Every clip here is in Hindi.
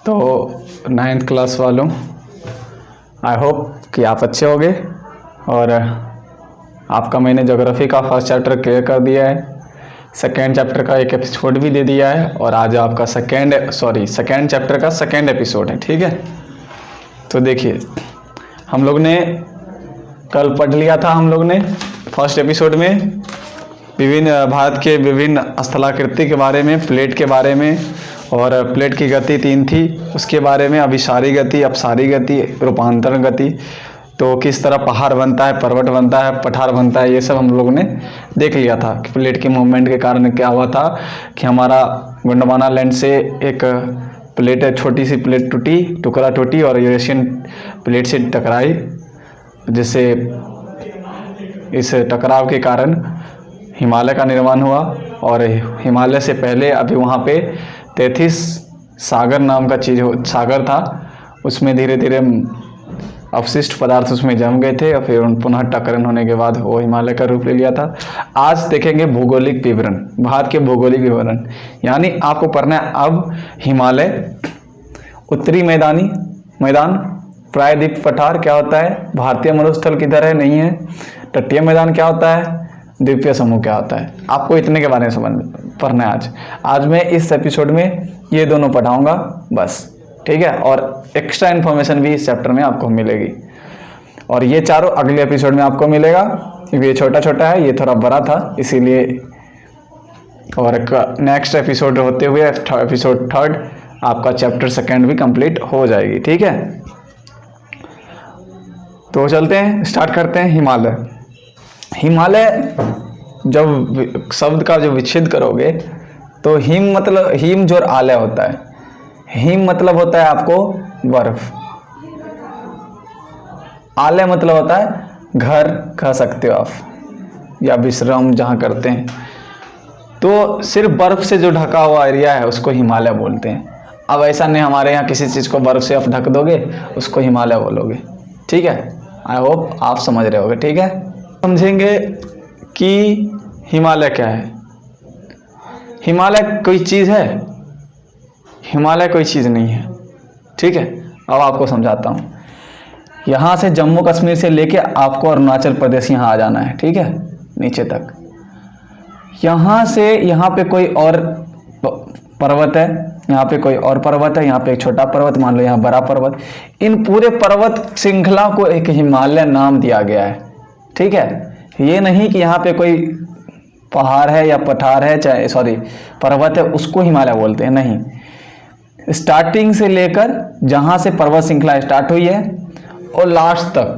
तो 9th क्लास वालों, आई होप कि आप अच्छे होंगे। और आपका मैंने ज्योग्राफी का फर्स्ट चैप्टर क्लियर कर दिया है, सेकेंड चैप्टर का एक एपिसोड भी दे दिया है, और आज आपका सेकेंड चैप्टर का सेकेंड एपिसोड है। ठीक है, तो देखिए हम लोग ने कल पढ़ लिया था, हम लोग ने फर्स्ट एपिसोड में भारत के विभिन्न स्थलाकृति के बारे में, प्लेट के बारे में, और प्लेट की गति 3 थी उसके बारे में, अभिसारी गति, अपसारी गति, रूपांतरण गति, तो किस तरह पहाड़ बनता है, पर्वत बनता है, पठार बनता है, ये सब हम लोग ने देख लिया था कि प्लेट के मूवमेंट के कारण क्या हुआ था कि हमारा गोंडवाना लैंड से एक प्लेट, छोटी सी प्लेट टुटी और यूरेशियन प्लेट से टकराई, जिससे इस टकराव के कारण हिमालय का निर्माण हुआ। और हिमालय से पहले अभी वहाँ पे तैथिस सागर नाम का सागर था, उसमें धीरे धीरे अवशिष्ट पदार्थ उसमें जम गए थे और फिर पुनः टकरान होने के बाद वो हिमालय का रूप ले लिया था। आज देखेंगे भौगोलिक विवरण, भारत के भौगोलिक विवरण, यानी आपको पढ़ना है अब हिमालय, उत्तरी मैदान, प्रायद्वीप पठार क्या होता है, भारतीय मरुस्थल किधर है, नहीं है, तटीय मैदान क्या होता है, द्वीपीय समूह क्या होता है, आपको इतने के बारे में पढ़ना है आज मैं इस एपिसोड में ये दोनों पढ़ाऊंगा बस। ठीक है, और एक्स्ट्रा इन्फॉर्मेशन भी इस चैप्टर में आपको मिलेगी, और ये चारों अगले एपिसोड में आपको मिलेगा, क्योंकि ये छोटा है, ये थोड़ा बड़ा था इसीलिए। और नेक्स्ट एपिसोड होते हुए एपिसोड 3 आपका चैप्टर 2 भी कंप्लीट हो जाएगी। ठीक है, तो चलते हैं, स्टार्ट करते हैं। हिमालय जब शब्द का जो विच्छेद करोगे तो हिम जो आलय होता है, हिम मतलब होता है आपको बर्फ, आलय मतलब होता है घर, कह सकते हो आप, या विश्राम जहाँ करते हैं। तो सिर्फ बर्फ से जो ढका हुआ एरिया है उसको हिमालय बोलते हैं। अब ऐसा नहीं हमारे यहाँ किसी चीज़ को बर्फ से आप ढक दोगे उसको हिमालय बोलोगे। ठीक है, आई होप आप समझ रहे होगे। ठीक है, समझेंगे कि हिमालय क्या है। हिमालय कोई चीज़ है? हिमालय कोई चीज़ नहीं है। ठीक है, अब आपको समझाता हूँ। यहाँ से जम्मू कश्मीर से लेके आपको अरुणाचल प्रदेश यहाँ आ जाना है। ठीक है, नीचे तक। यहाँ से यहाँ पे कोई और पर्वत है, यहाँ पे कोई और पर्वत है, यहाँ पे एक छोटा पर्वत, मान लो यहाँ बड़ा पर्वत, इन पूरे पर्वत श्रृंखला को एक हिमालय नाम दिया गया है। ठीक है, ये नहीं कि यहाँ पे कोई पहाड़ है या पठार है, पर्वत है उसको हिमालय बोलते हैं, नहीं। स्टार्टिंग से लेकर जहाँ से पर्वत श्रृंखला स्टार्ट हुई है और लास्ट तक,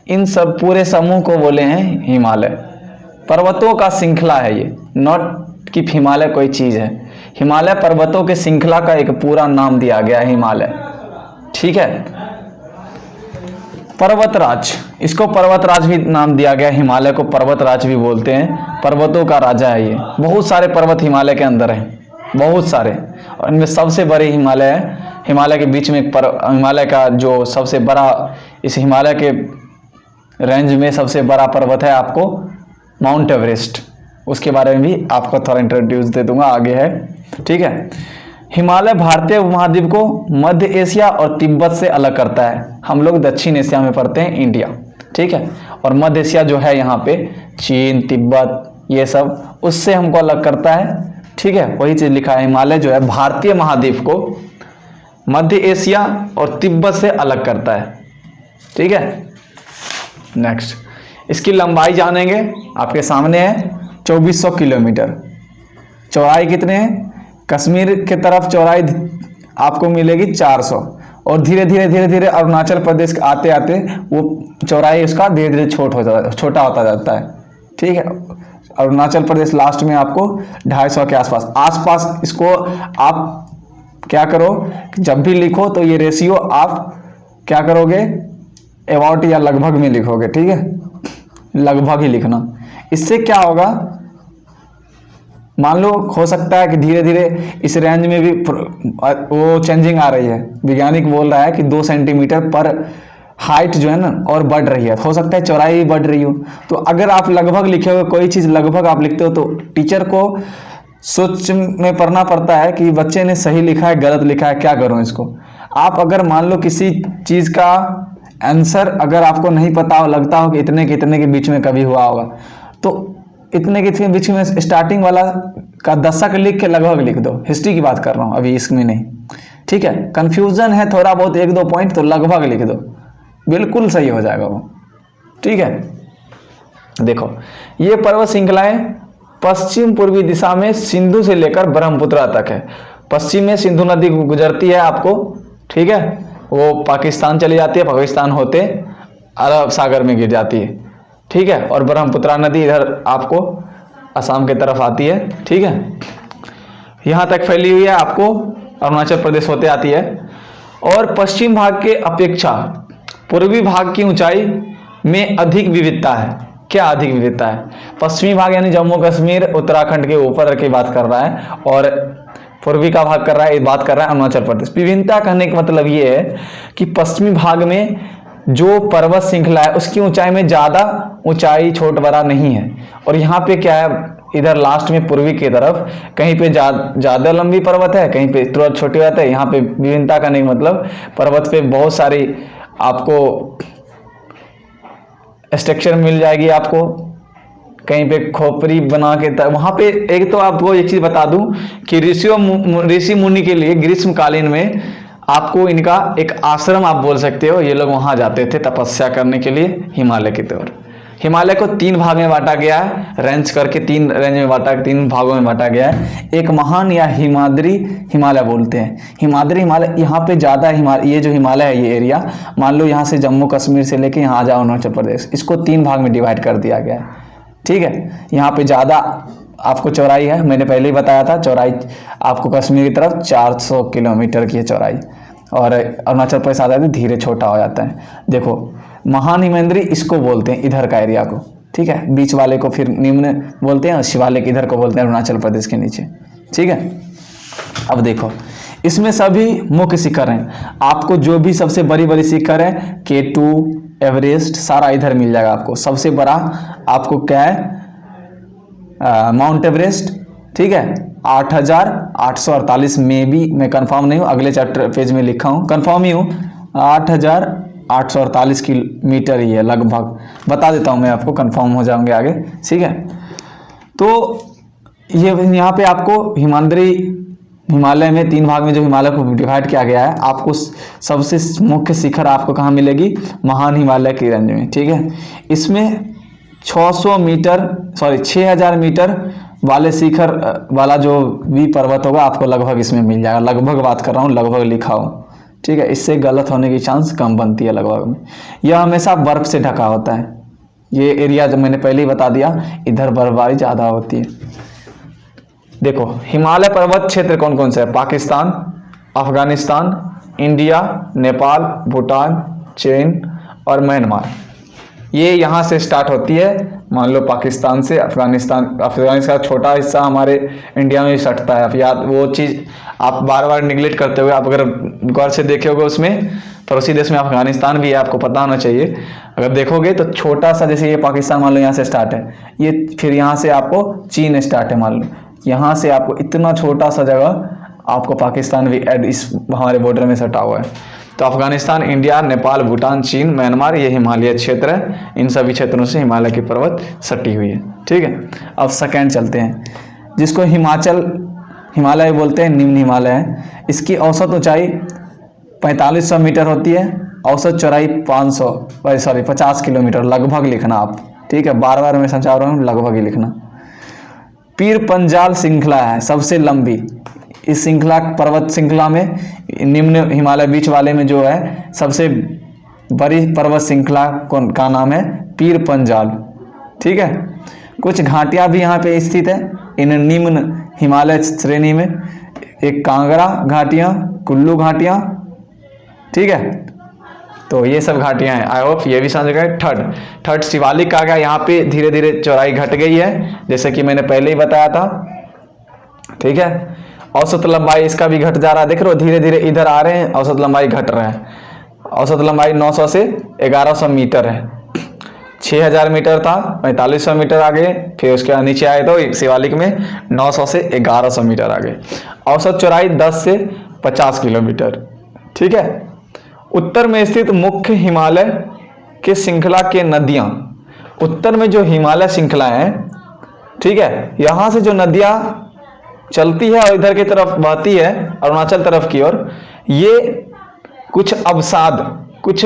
इन सब पूरे समूह को बोले हैं हिमालय। पर्वतों का श्रृंखला है ये, नॉट कि हिमालय कोई चीज़ है। हिमालय पर्वतों के श्रृंखला का एक पूरा नाम दिया गया है हिमालय। ठीक है, पर्वतराज, इसको पर्वतराज भी नाम दिया गया, हिमालय को पर्वतराज भी बोलते हैं, पर्वतों का राजा है ये। बहुत सारे पर्वत हिमालय के अंदर हैं, बहुत सारे, और इनमें सबसे बड़े हिमालय है। हिमालय के बीच में हिमालय का जो सबसे बड़ा, इस हिमालय के रेंज में सबसे बड़ा पर्वत है आपको माउंट एवरेस्ट, उसके बारे में भी आपको थोड़ा इंट्रोड्यूस दे दूंगा, आगे है। ठीक है, हिमालय भारतीय उपमहाद्वीप को मध्य एशिया और तिब्बत से अलग करता है। हम लोग दक्षिण एशिया में पढ़ते हैं, इंडिया। ठीक है, और मध्य एशिया जो है यहाँ पे चीन, तिब्बत, ये सब, उससे हमको अलग करता है। ठीक है, वही चीज़ लिखा है, हिमालय जो है भारतीय महाद्वीप को मध्य एशिया और तिब्बत से अलग करता है। ठीक है, नेक्स्ट, इसकी लंबाई जानेंगे, आपके सामने है 2400 किलोमीटर। चौड़ाई कितने हैं? कश्मीर के तरफ चौड़ाई आपको मिलेगी 400, और धीरे धीरे अरुणाचल प्रदेश आते आते वो चौड़ाई उसका धीरे धीरे छोटा होता जाता है। ठीक है, अरुणाचल प्रदेश लास्ट में आपको 250 के आसपास इसको आप क्या करो, जब भी लिखो तो ये रेशियो आप क्या करोगे, अबाउट या लगभग में लिखोगे। ठीक है, लगभग ही लिखना। इससे क्या होगा, मान लो हो सकता है कि धीरे धीरे इस रेंज में भी वो चेंजिंग आ रही है, वैज्ञानिक बोल रहा है कि 2 सेंटीमीटर पर हाइट जो है ना और बढ़ रही है, हो सकता है चौड़ाई भी बढ़ रही हो। तो अगर आप लगभग लिखे हो, कोई चीज़ लगभग आप लिखते हो तो टीचर को सोच में पढ़ना पड़ता है कि बच्चे ने सही लिखा है गलत लिखा है, क्या करूं इसको। आप अगर मान लो किसी चीज़ का आंसर अगर आपको नहीं पता हो, लगता हो कि इतने के बीच में कभी हुआ होगा, तो इतने के बीच में स्टार्टिंग वाला का दशक लिख के लगभग लिख दो। हिस्ट्री की बात कर रहा हूँ, अभी इसमें नहीं, ठीक है। कंफ्यूजन है थोड़ा बहुत 1-2 पॉइंट, तो लगभग लिख दो, बिल्कुल सही हो जाएगा वो, ठीक है। देखो ये पर्वत श्रृंखलाएं पश्चिम पूर्वी दिशा में सिंधु से लेकर ब्रह्मपुत्र तक है। पश्चिम में सिंधु नदी गुजरती है आपको, ठीक है, वो पाकिस्तान चली जाती है, पाकिस्तान होते अरब सागर में गिर जाती है, ठीक है। और ब्रह्मपुत्र नदी इधर आपको असम की तरफ आती है, ठीक है। यहाँ तक फैली हुई है, आपको अरुणाचल प्रदेश होते आती है। और पश्चिम भाग के अपेक्षा पूर्वी भाग की ऊंचाई में अधिक विविधता है। क्या अधिक विविधता है? पश्चिमी भाग यानी जम्मू कश्मीर उत्तराखंड के ऊपर की बात कर रहा है, और पूर्वी का भाग कर रहा है, बात कर रहा है अरुणाचल प्रदेश। विभिन्नता कहने का मतलब ये है कि पश्चिमी भाग में जो पर्वत श्रृंखला है उसकी ऊंचाई में ज़्यादा ऊंचाई छोट बड़ा नहीं है, और यहाँ पे क्या है, इधर लास्ट में पूर्वी की तरफ कहीं पे ज़्यादा लंबी पर्वत है, कहीं पे तुरंत छोटी बात है। यहाँ पे विभिन्नता करने का मतलब पर्वत पे बहुत सारी आपको स्ट्रक्चर मिल जाएगी, आपको कहीं पे खोपड़ी बना के वहाँ पे। एक तो आपको एक चीज़ बता दूं कि ऋषि मुनि के लिए ग्रीष्मकालीन में आपको इनका एक आश्रम आप बोल सकते हो, ये लोग वहाँ जाते थे तपस्या करने के लिए हिमालय की तरफ। हिमालय को 3 भाग में बांटा गया है, रेंज करके 3 रेंज में बांटा, 3 भागों में बांटा गया है। एक महान या हिमाद्री हिमालय बोलते हैं, हिमाद्री हिमालय। यहाँ पे ज़्यादा ये जो हिमालय है, ये एरिया मान लो यहाँ से जम्मू कश्मीर से लेके यहाँ आ जाओ अरुणाचल प्रदेश, इसको 3 भाग में डिवाइड कर दिया गया है, ठीक है। यहाँ पे ज़्यादा आपको चौड़ाई है, मैंने पहले ही बताया था, चौड़ाई आपको कश्मीर की तरफ 400 किलोमीटर की है चौड़ाई, और अरुणाचल प्रदेश आ जाता है धीरे छोटा हो जाता है। देखो महान हिमंद्री इसको बोलते हैं इधर का एरिया को, ठीक है। बीच वाले को फिर निम्न बोलते हैं, और शिवालिक इधर को बोलते हैं अरुणाचल प्रदेश के नीचे, ठीक है। अब देखो इसमें सभी मुख्य शिखर हैं, आपको जो भी सबसे बड़ी बड़ी शिखर है K2 एवरेस्ट सारा इधर मिल जाएगा आपको। सबसे बड़ा आपको क्या है, माउंट एवरेस्ट, ठीक है, 8,848 में भी मैं कंफर्म नहीं हूँ, अगले चैप्टर पेज में लिखा हूँ, कंफर्म ही हूँ 8,848 मीटर ही है लगभग, बता देता हूँ मैं आपको, कंफर्म हो जाएंगे आगे, ठीक है। तो ये यहाँ पे आपको हिमालय में 3 भाग में जो हिमालय को डिवाइड किया गया है, आपको सबसे मुख्य शिखर आपको कहाँ मिलेगी, महान हिमालय की रेंज में, ठीक है। इसमें 6,000 मीटर वाले शिखर वाला जो भी पर्वत होगा आपको लगभग इसमें मिल जाएगा, लगभग बात कर रहा हूँ, लगभग लिखा हो, ठीक है। इससे गलत होने की चांस कम बनती है लगभग में। यह हमेशा बर्फ से ढका होता है, ये एरिया जो मैंने पहले ही बता दिया, इधर बर्फबारी ज़्यादा होती है। देखो हिमालय पर्वत क्षेत्र कौन कौन से है, पाकिस्तान, अफगानिस्तान, इंडिया, नेपाल, भूटान, चीन और म्यांमार। ये यहाँ से स्टार्ट होती है, मान लो पाकिस्तान से अफगानिस्तान का छोटा हिस्सा हमारे इंडिया में भी सटता है। अब याद वो चीज़ आप बार बार निगलेक्ट करते हुए, आप अगर गौर से देखोगे उसमें पड़ोसी देश में अफगानिस्तान भी है, आपको पता होना चाहिए। अगर देखोगे तो छोटा सा, जैसे ये पाकिस्तान मान लो यहाँ से स्टार्ट है, ये फिर यहाँ से आपको चीन स्टार्ट है, मान लो यहाँ से आपको इतना छोटा सा जगह आपको पाकिस्तान भी इस हमारे बॉर्डर में सटा हुआ है। तो अफगानिस्तान, इंडिया, नेपाल, भूटान, चीन, म्यांमार, ये हिमालय क्षेत्र है, इन सभी क्षेत्रों से हिमालय की पर्वत सटी हुई है, ठीक है। अब सेकेंड चलते हैं, जिसको हिमालय बोलते हैं, निम्न हिमालय है। इसकी औसत ऊंचाई 4500 मीटर होती है, औसत चौड़ाई 50 किलोमीटर, लगभग लिखना आप, ठीक है। बार बार मैं समझा रहा हूँ, लगभग ही लिखना। पीर पंजाल श्रृंखला है सबसे लंबी, इस श्रृंखला पर्वत श्रृंखला में निम्न हिमालय बीच वाले में जो है सबसे बड़ी पर्वत श्रृंखला का नाम है पीर पंजाल, ठीक है। कुछ घाटियां भी यहाँ पे स्थित है इन निम्न हिमालय श्रेणी में, एक कांगड़ा घाटियां, कुल्लू घाटियां, ठीक है। तो ये सब घाटियां हैं, आई होप ये भी समझ गए। थर्ड शिवालिक आ गया, यहाँ पे धीरे धीरे चौड़ाई घट गई है, जैसे कि मैंने पहले ही बताया था, ठीक है। औसत लंबाई इसका भी घट जा रहा है, देख रहे हो धीरे धीरे इधर आ रहे हैं, औसत लंबाई घट रहा है। औसत लंबाई 900 से 1100 मीटर है। 6000 मीटर था, 4500 मीटर आ गए, फिर उसके बाद नीचे आए तो शिवालिक में 900 से 1100 मीटर आ गए। औसत चौड़ाई 10 से 50 किलोमीटर। ठीक है। उत्तर में स्थित मुख्य हिमालय के श्रृंखला के नदियां, उत्तर में जो हिमालय श्रृंखला है, ठीक है, यहां से जो नदियां चलती है और इधर की तरफ बहती है अरुणाचल तरफ की ओर, ये कुछ अवसाद, कुछ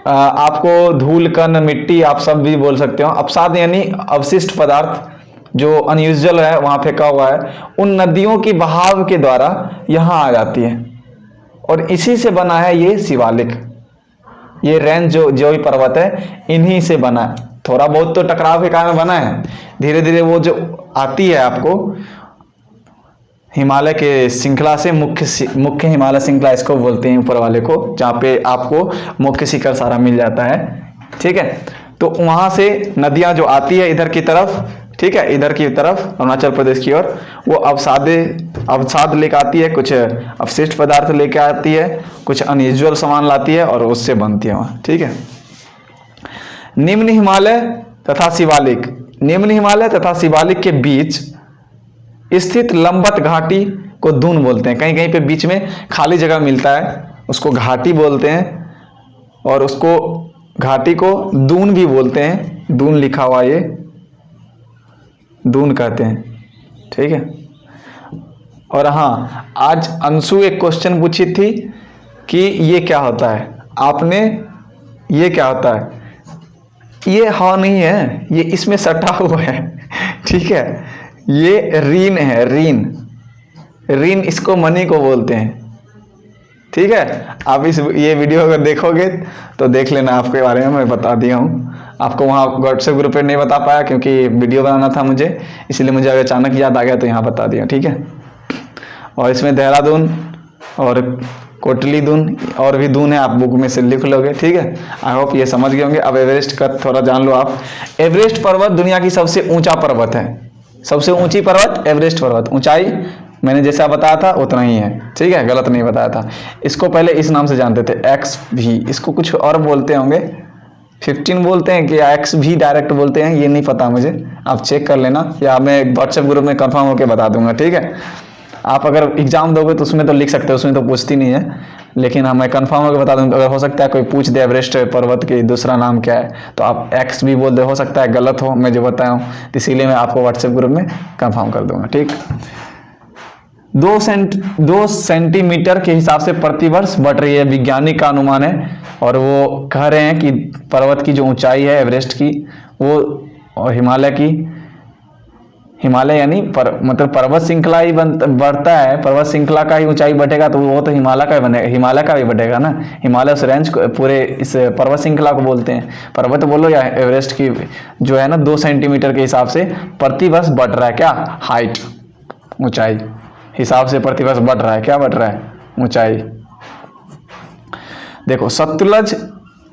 आपको धूल कण मिट्टी आप सब भी बोल सकते हो, अवसाद यानी अवशिष्ट पदार्थ जो अनयूजुअल है वहां फेंका हुआ है, उन नदियों की बहाव के द्वारा यहां आ जाती है और इसी से बना है ये शिवालिक। ये रेंज जो भी पर्वत है इन्हीं से बना है। थोड़ा बहुत तो टकराव के कारण बना है, धीरे धीरे वो जो आती है आपको हिमालय के श्रृंखला से, मुख्य हिमालय श्रृंखला इसको बोलते हैं ऊपर वाले को, जहाँ पे आपको मुख्य शिखर सारा मिल जाता है। ठीक है। तो वहां से नदियां जो आती है इधर की तरफ, ठीक है, इधर की तरफ अरुणाचल प्रदेश की ओर, वो अवसाद लेकर आती है, कुछ अवशिष्ट पदार्थ लेकर आती है, कुछ अनयूजुअल सामान लाती है और उससे बनती है वहां। ठीक है। निम्न हिमालय तथा शिवालिक, निम्न हिमालय तथा शिवालिक के बीच स्थित लंबत घाटी को दून बोलते हैं। कहीं कहीं पे बीच में खाली जगह मिलता है, उसको घाटी बोलते हैं, और उसको घाटी को दून भी बोलते हैं। दून लिखा हुआ, ये दून कहते हैं। ठीक है। और हाँ, आज अंशु एक क्वेश्चन पूछी थी कि ये क्या होता है, आपने ये क्या होता है, ये हाँ नहीं है, ये इसमें सटा हुआ है। ठीक है। ये रीन है, रीन, रीन इसको मनी को बोलते हैं। ठीक है। आप ये वीडियो अगर देखोगे तो देख लेना, आपके बारे में मैं बता दिया हूँ। आपको वहाँ व्हाट्सएप ग्रुप पे नहीं बता पाया क्योंकि वीडियो बनाना था मुझे, इसलिए मुझे अगर अचानक याद आ गया तो यहाँ बता दिया। ठीक है। और इसमें देहरादून और कोटली दून और भी दून है, आप बुक में से लिख लोगे। ठीक है। आई होप ये समझ गए होंगे। अब एवरेस्ट का थोड़ा जान लो आप। एवरेस्ट पर्वत दुनिया की सबसे ऊंचा पर्वत है, सबसे ऊंची पर्वत एवरेस्ट पर्वत। ऊंचाई मैंने जैसा बताया था उतना ही है। ठीक है, गलत नहीं बताया था। इसको पहले इस नाम से जानते थे, एक्स भी, इसको कुछ और बोलते होंगे, 15 बोलते हैं कि एक्स भी डायरेक्ट बोलते हैं, ये नहीं पता मुझे, आप चेक कर लेना या मैं व्हाट्सएप ग्रुप में कंफर्म होकर बता दूंगा। ठीक है। आप अगर एग्जाम दोगे तो उसमें तो लिख सकते हो, उसमें तो पूछती नहीं है, लेकिन हाँ मैं कंफर्म होकर बता दूंगा। अगर हो सकता है कोई पूछ दे एवरेस्ट पर्वत की दूसरा नाम क्या है तो आप एक्स भी बोल दे, हो सकता है गलत हो मैं जो बताया हूँ, इसीलिए मैं आपको व्हाट्सएप ग्रुप में कंफर्म कर दूंगा। ठीक। 2 सेंटीमीटर के हिसाब से प्रतिवर्ष बढ़ रही है, वैज्ञानिक का अनुमान है। और वो कह रहे हैं कि पर्वत की जो ऊंचाई है एवरेस्ट की, वो और हिमालय यानी मतलब पर्वत श्रृंखला ही बढ़ता है, पर्वत श्रृंखला का ही ऊंचाई बढ़ेगा तो वो तो हिमालय का ही बनेगा, हिमालय का भी बढ़ेगा ना। हिमालय उस रेंज को, पूरे इस पर्वत श्रृंखला को बोलते हैं, पर्वत बोलो या एवरेस्ट की जो है ना 2 सेंटीमीटर के हिसाब से प्रतिवर्ष बढ़ रहा है। क्या हाइट, ऊंचाई हिसाब से प्रतिवर्ष बढ़ रहा है, क्या बढ़ रहा है, ऊंचाई। देखो, सतलज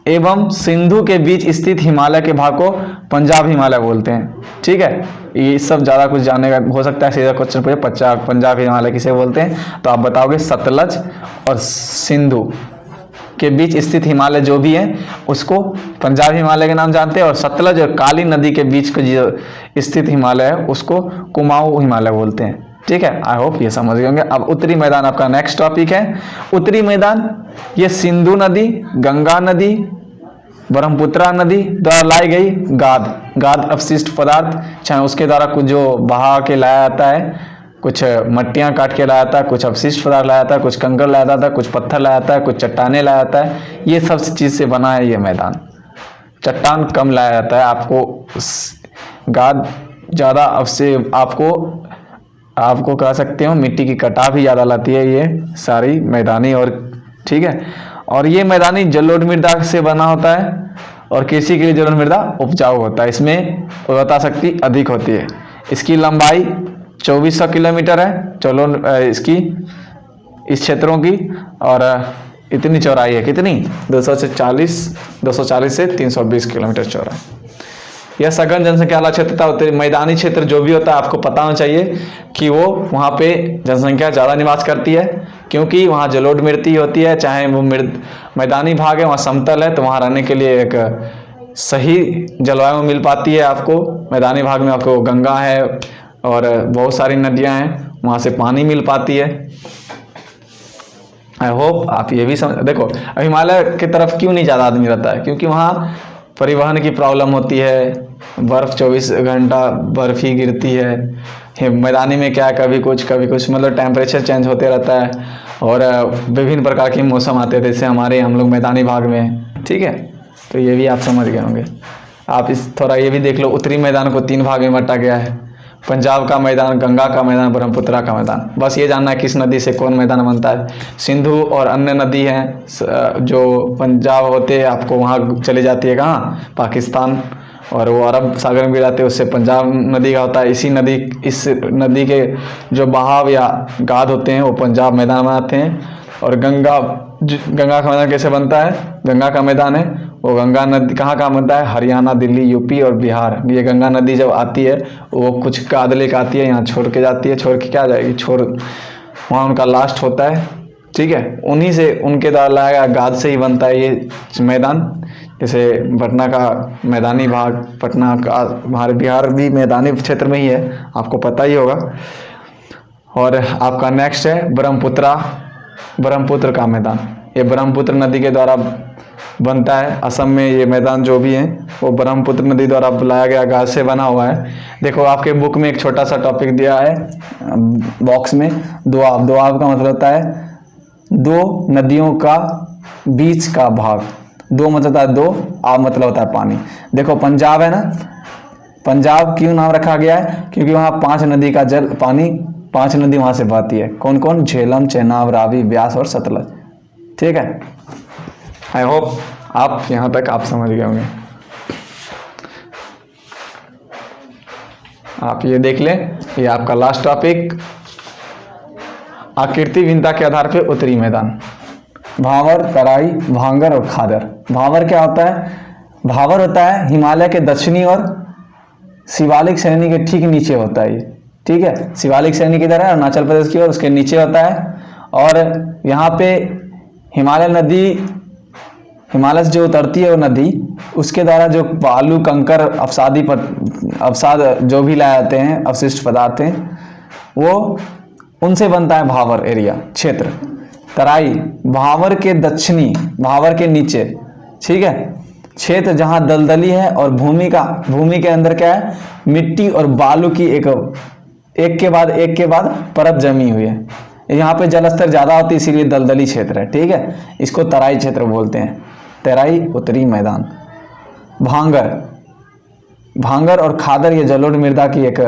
एवं सिंधु के बीच स्थित हिमालय के भाग को पंजाब हिमालय बोलते हैं। ठीक है। ये सब ज्यादा कुछ जानने का हो सकता है, सीधा क्वेश्चन पूछे पंजाब हिमालय किसे बोलते हैं, तो आप बताओगे सतलज और सिंधु के बीच स्थित हिमालय जो भी है उसको पंजाब हिमालय के नाम जानते हैं, और सतलज और काली नदी के बीच का जो स्थित हिमालय है उसको कुमाऊं हिमालय बोलते हैं। ठीक है। आई होप ये समझ गए होंगे। अब उत्तरी मैदान आपका नेक्स्ट टॉपिक है। उत्तरी मैदान ये सिंधु नदी, गंगा नदी, ब्रह्मपुत्रा नदी द्वारा लाई गई गाद अवशिष्ट पदार्थ, चाहे उसके द्वारा कुछ जो बहा के लाया जाता है, कुछ मट्टियां काट के लाया जाता है, कुछ अवशिष्ट पदार्थ लाया जाता है, कुछ कंकड़ लाया जाता है, कुछ पत्थर लाया जाता है, कुछ चट्टाने लाया जाता है, ये सब चीज से बना है ये मैदान। चट्टान कम लाया जाता है, आपको गाद ज्यादा अवश्य आपको कह सकते हो मिट्टी की कटाव भी ज्यादा लाती है ये सारी मैदानी। और ठीक है। और ये मैदानी जलोढ़ मृदा से बना होता है और कृषि के लिए जलोढ़ मृदा उपजाऊ होता है, इसमें उर्वरता शक्ति अधिक होती है। इसकी लंबाई 2400 किलोमीटर है, चलो इसकी इस क्षेत्रों की, और इतनी चौड़ाई है, कितनी 240 से 320 किलोमीटर चौड़ा। यह सघन जनसंख्या वाला क्षेत्र था। उत्तरी मैदानी क्षेत्र जो भी होता है आपको पता होना चाहिए कि वो वहाँ पे जनसंख्या ज़्यादा निवास करती है, क्योंकि वहाँ जलोढ़ मिट्टी होती है, चाहे वो मैदानी भाग है वहाँ समतल है, तो वहाँ रहने के लिए एक सही जलवायु मिल पाती है आपको। मैदानी भाग में आपको गंगा है और बहुत सारी नदियां हैं, वहाँ से पानी मिल पाती है। आई होप आप ये भी समझ। देखो हिमालय की तरफ क्यों नहीं ज़्यादा आदमी रहता है, क्योंकि वहाँ परिवहन की प्रॉब्लम होती है, बर्फ़ 24 घंटा बर्फ़ ही गिरती है। मैदानी में क्या है, कभी कुछ मतलब टेम्परेचर चेंज होते रहता है और विभिन्न प्रकार के मौसम आते हैं, जैसे हम लोग मैदानी भाग में हैं, ठीक है। तो ये भी आप समझ गए होंगे। आप इस थोड़ा ये भी देख लो, उत्तरी मैदान को 3 भाग में बांटा गया है, पंजाब का मैदान, गंगा का मैदान, ब्रह्मपुत्रा का मैदान। बस ये जानना है किस नदी से कौन मैदान बनता है। सिंधु और अन्य नदी हैं जो पंजाब होते आपको वहाँ चली जाती है, कहाँ, पाकिस्तान, और वो अरब सागर में भी जाते हैं, उससे पंजाब नदी का होता है। इस नदी के जो बहाव या गाद होते हैं वो पंजाब मैदान बनाते हैं। और गंगा का मैदान कैसे बनता है, गंगा का मैदान है वो गंगा नदी कहाँ बनता है, हरियाणा, दिल्ली, यूपी और बिहार। ये गंगा नदी जब आती है वो कुछ गाद लेकर आती है, यहाँ छोड़ के जाती है, छोड़ के क्या जाएगी, वहाँ उनका लास्ट होता है, ठीक है। उन्हीं से उनके द्वारा लाया गया गाद से ही बनता है ये मैदान। जैसे पटना का मैदानी भाग, पटना का हमारे बिहार भी मैदानी क्षेत्र में ही है, आपको पता ही होगा। और आपका नेक्स्ट है ब्रह्मपुत्र का मैदान। ये ब्रह्मपुत्र नदी के द्वारा बनता है। असम में ये मैदान जो भी है वो ब्रह्मपुत्र नदी द्वारा बुलाया गया गाद से बना हुआ है। देखो आपके बुक में एक छोटा सा टॉपिक दिया है बॉक्स में, दोआब का मतलब होता है 2 नदियों का बीच का भाग। दो मतलब होता है 2, आब मतलब होता है पानी। देखो पंजाब है ना, पंजाब क्यों नाम रखा गया है, क्योंकि वहाँ 5 नदी का जल पानी 5 नदी वहाँ से बहती है। कौन कौन, झेलम, चेनाब, रावी, ब्यास और सतलज, ठीक है। आई होप आप यहाँ तक आप समझ गए होंगे। आप ये देख लें, ये आपका लास्ट टॉपिक, आकृति भिन्नता के आधार पे उत्तरी मैदान। भावर, तराई, भांगर और खादर। भावर क्या होता है, भावर होता है हिमालय के दक्षिणी और शिवालिक श्रेणी के ठीक नीचे होता है ये, ठीक है। शिवालिक श्रेणी किधर है, अरुणाचल प्रदेश की ओर, उसके नीचे होता है। और यहाँ पे हिमालय से जो उतरती है वो नदी, उसके द्वारा जो बालू, कंकर, अवसाद जो भी लाए जाते हैं, अवशिष्ट पदार्थ हैं, वो उनसे बनता है भावर एरिया क्षेत्र। तराई भावर के दक्षिणी, भावर के नीचे, ठीक है, क्षेत्र जहां दलदली है और भूमि के अंदर क्या है, मिट्टी और बालू की एक के बाद परत जमी हुई है। यहाँ पे जलस्तर ज्यादा होती है, इसीलिए दलदली क्षेत्र है, ठीक है। इसको तराई क्षेत्र बोलते हैं, तराई उत्तरी मैदान। भांगर और खादर ये जलोढ़ मृदा की एक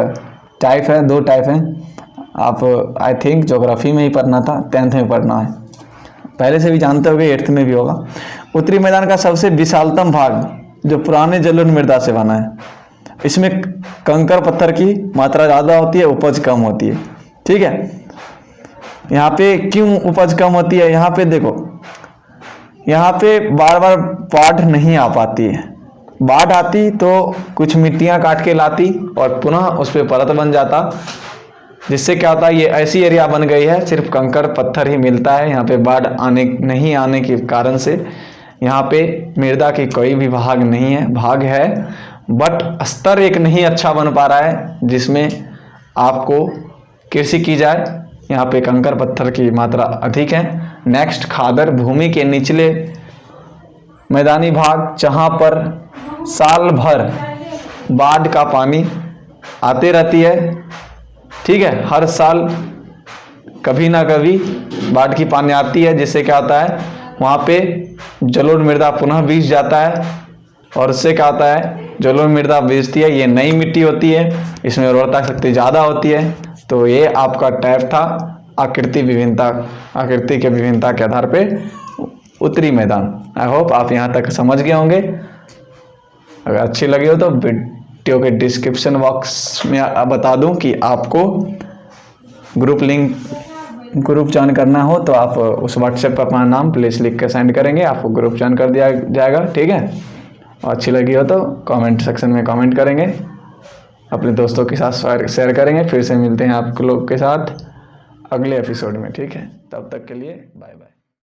टाइप है, 2 टाइप हैं। आप आई थिंक ज्योग्राफी में ही पढ़ना था, 10th में पढ़ना है, पहले से भी जानते होंगे, 8th में भी होगा। उत्तरी मैदान का सबसे विशालतम भाग जो पुराने जलोढ़ मृदा से बना है, इसमें कंकर पत्थर की मात्रा ज़्यादा होती है, उपज कम होती है, ठीक है। यहाँ पे क्यों उपज कम होती है, यहाँ पे देखो, यहाँ पे बार बार बाढ़ नहीं आ पाती है। बाढ़ आती तो कुछ मिट्टियाँ काट के लाती और पुनः उस पर परत बन जाता, जिससे क्या होता है, ये ऐसी एरिया बन गई है सिर्फ कंकर पत्थर ही मिलता है। यहाँ पे बाढ़ नहीं आने के कारण से यहाँ पे मृदा की कोई भी भाग नहीं है, भाग है बट स्तर एक नहीं अच्छा बन पा रहा है जिसमें आपको कृषि की जाए। यहाँ पे कंकर पत्थर की मात्रा अधिक है। नेक्स्ट खादर, भूमि के निचले मैदानी भाग जहाँ पर साल भर बाढ़ का पानी आते रहती है, ठीक है, हर साल कभी ना कभी बाढ़ की पानी आती है, जिससे क्या होता है, वहाँ पे जलोढ़ मृदा पुनः बीज जाता है और उससे क्या होता है, जलोढ़ मृदा बीजती है, ये नई मिट्टी होती है, इसमें उर्वरता शक्ति ज़्यादा होती है। तो ये आपका टाइप था आकृति के विभिन्नता के आधार पे उत्तरी मैदान। आई होप आप यहाँ तक समझ गए होंगे। अगर अच्छी लगी हो तो वीडियो के डिस्क्रिप्शन बॉक्स में बता दूं कि आपको ग्रुप ज्वाइन करना हो तो आप उस व्हाट्सएप पर अपना नाम प्लीज़ लिख के सेंड करेंगे, आपको ग्रुप ज्वाइन कर दिया जाएगा, ठीक है। और अच्छी लगी हो तो कमेंट सेक्शन में कमेंट करेंगे, अपने दोस्तों के साथ शेयर करेंगे। फिर से मिलते हैं आप लोग के साथ अगले एपिसोड में, ठीक है। तब तक के लिए बाय बाय।